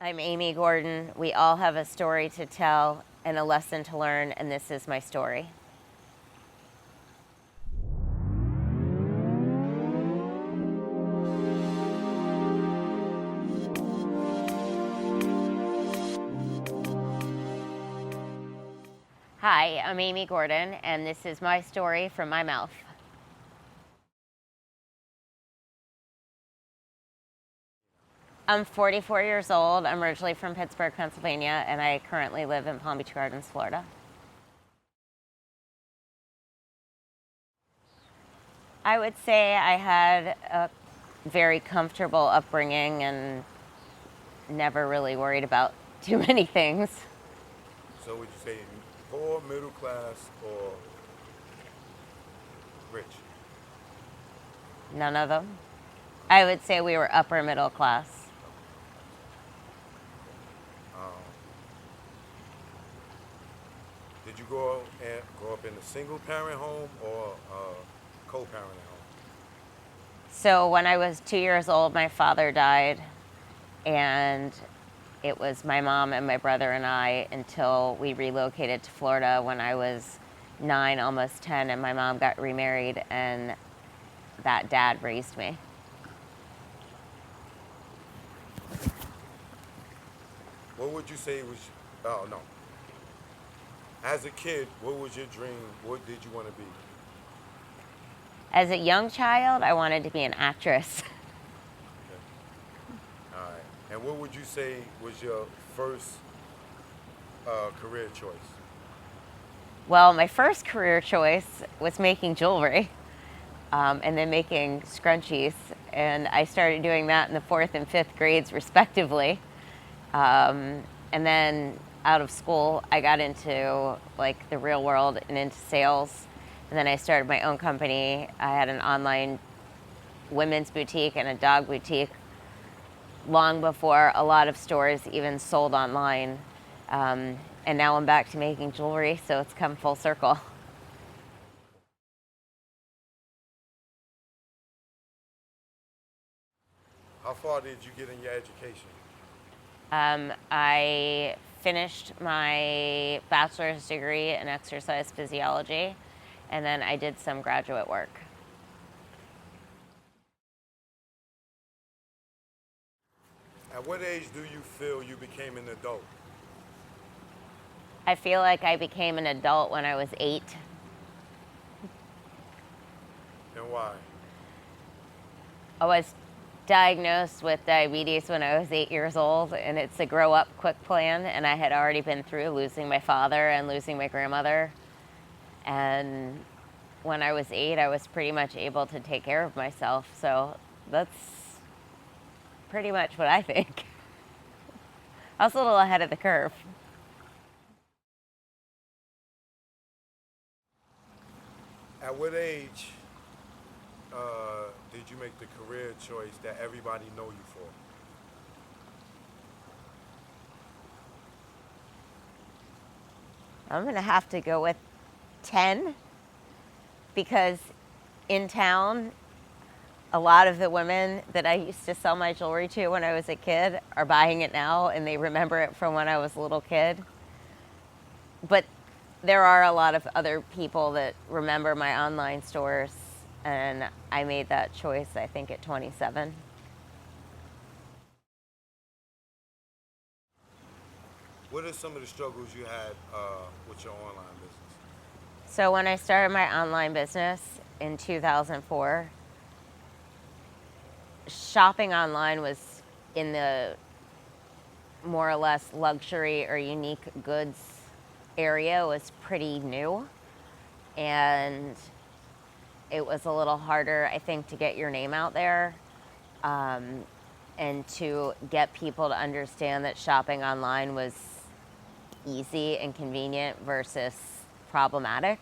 I'm Amy Gordon. We all have a story to tell and a lesson to learn, and this is my story. Hi, I'm Amy Gordon, and this is my story from my mouth. I'm 44 years old. I'm originally from Pittsburgh, Pennsylvania, and I currently live in Palm Beach Gardens, Florida. I would say I had a very comfortable upbringing and never really worried about too many things. So would you say poor, middle class, or rich? None of them. I would say we were upper middle class. Did you grow up in a single parent home or a co-parenting home? So when I was 2 years old, my father died, and it was my mom and my brother and I until we relocated to Florida when I was 9, almost 10, and my mom got remarried, and that dad raised me. What would you say was, oh no. As a kid, what was your dream? What did you want to be? As a young child, I wanted to be an actress. Okay. All right. And what would you say was your first career choice? Well, my first career choice was making jewelry, and then making scrunchies, and I started doing that in the 4th and 5th grades respectively. And then out of school, I got into like the real world and into sales. And then I started my own company. I had an online women's boutique and a dog boutique long before a lot of stores even sold online. And now I'm back to making jewelry, so it's come full circle. How far did you get in your education? I finished my bachelor's degree in exercise physiology, and then I did some graduate work. At what age do you feel you became an adult? I feel like I became an adult when I was 8. And why? I was diagnosed with diabetes when I was 8 years old, and it's a grow up quick plan, and I had already been through losing my father and losing my grandmother. And when I was 8, I was pretty much able to take care of myself, so that's pretty much what I think. I was a little ahead of the curve. At what age did you make the career choice that everybody know you for? I'm gonna have to go with 10, because in town, a lot of the women that I used to sell my jewelry to when I was a kid are buying it now, and they remember it from when I was a little kid. But there are a lot of other people that remember my online stores, and I made that choice, I think, at 27. What are some of the struggles you had with your online business? So when I started my online business in 2004, shopping online was in the more or less luxury or unique goods area was pretty new, and it was a little harder, I think, to get your name out there, and to get people to understand that shopping online was easy and convenient versus problematic,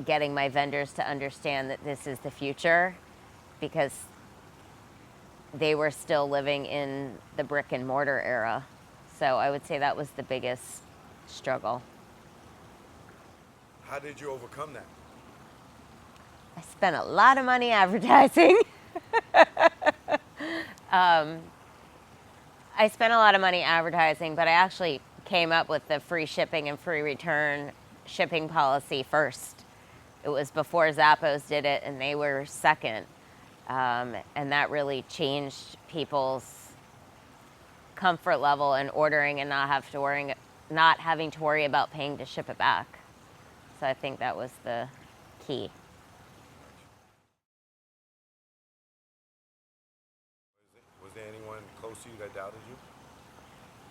getting my vendors to understand that this is the future, because they were still living in the brick and mortar era. So I would say that was the biggest struggle. How did you overcome that? I spent a lot of money advertising. I spent a lot of money advertising, but I actually came up with the free shipping and free return shipping policy first. It was before Zappos did it, and they were second. And that really changed people's comfort level in ordering and not having to worry about paying to ship it back. So I think that was the key. Was there anyone close to you that doubted you?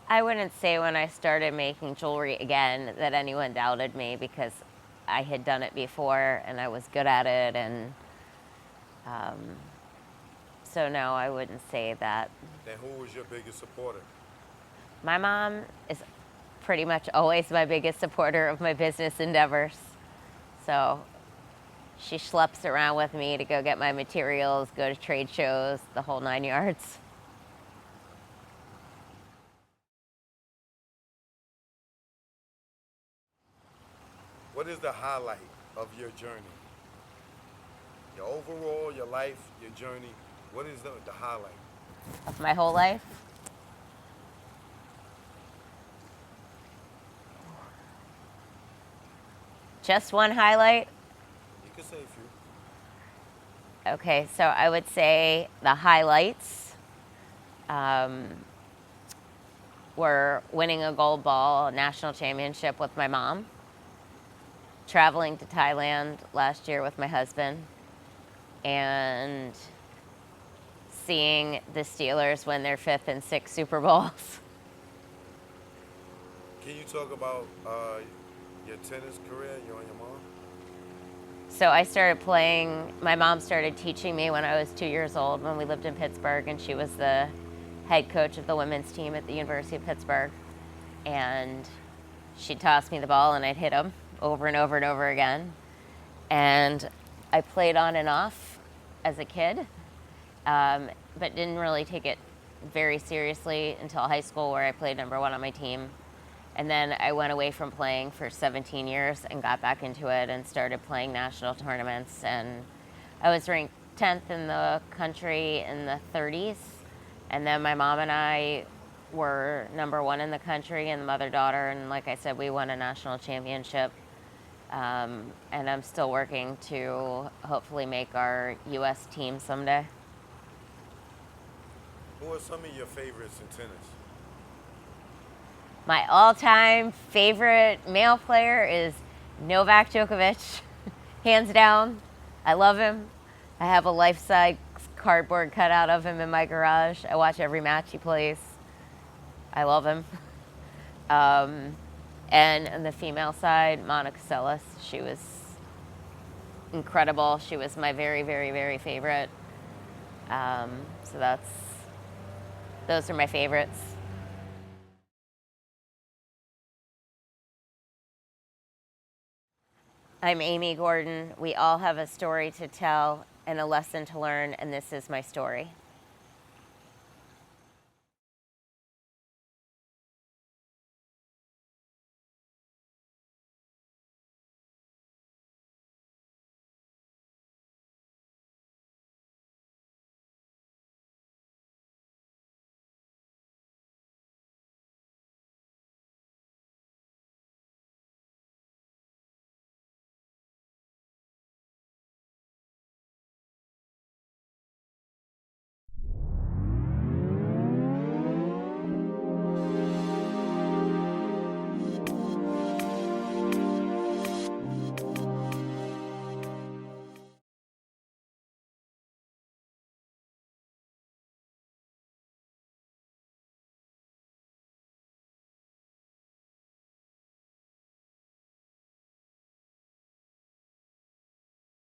I wouldn't say when I started making jewelry again that anyone doubted me, because I had done it before and I was good at it, and so no, I wouldn't say that. Then who was your biggest supporter? My mom is pretty much always my biggest supporter of my business endeavors. So she schleps around with me to go get my materials, go to trade shows, the whole 9 yards. What is the highlight of your journey? Your overall, your life, your journey. What is the highlight? Of my whole life. Just one highlight? You can say a few. Okay, so I would say the highlights were winning a gold ball national championship with my mom, traveling to Thailand last year with my husband, and seeing the Steelers win their 5th and 6th Super Bowls. Can you talk about your tennis career, you and your mom? So I started playing, my mom started teaching me when I was 2 years old, when we lived in Pittsburgh, and she was the head coach of the women's team at the University of Pittsburgh. And she'd toss me the ball and I'd hit them over and over and over again. And I played on and off as a kid, but didn't really take it very seriously until high school, where I played number 1 on my team. And then I went away from playing for 17 years and got back into it and started playing national tournaments. And I was ranked 10th in the country in the 30s. And then my mom and I were number 1 in the country and mother-daughter. And like I said, we won a national championship. And I'm still working to hopefully make our U.S. team someday. Who are some of your favorites in tennis? My all-time favorite male player is Novak Djokovic, hands down. I love him. I have a life-size cardboard cutout of him in my garage. I watch every match he plays. I love him. And on the female side, Monica Seles. She was incredible. She was my very, very, very favorite. So those are my favorites. I'm Amy Gordon. We all have a story to tell and a lesson to learn, and this is my story.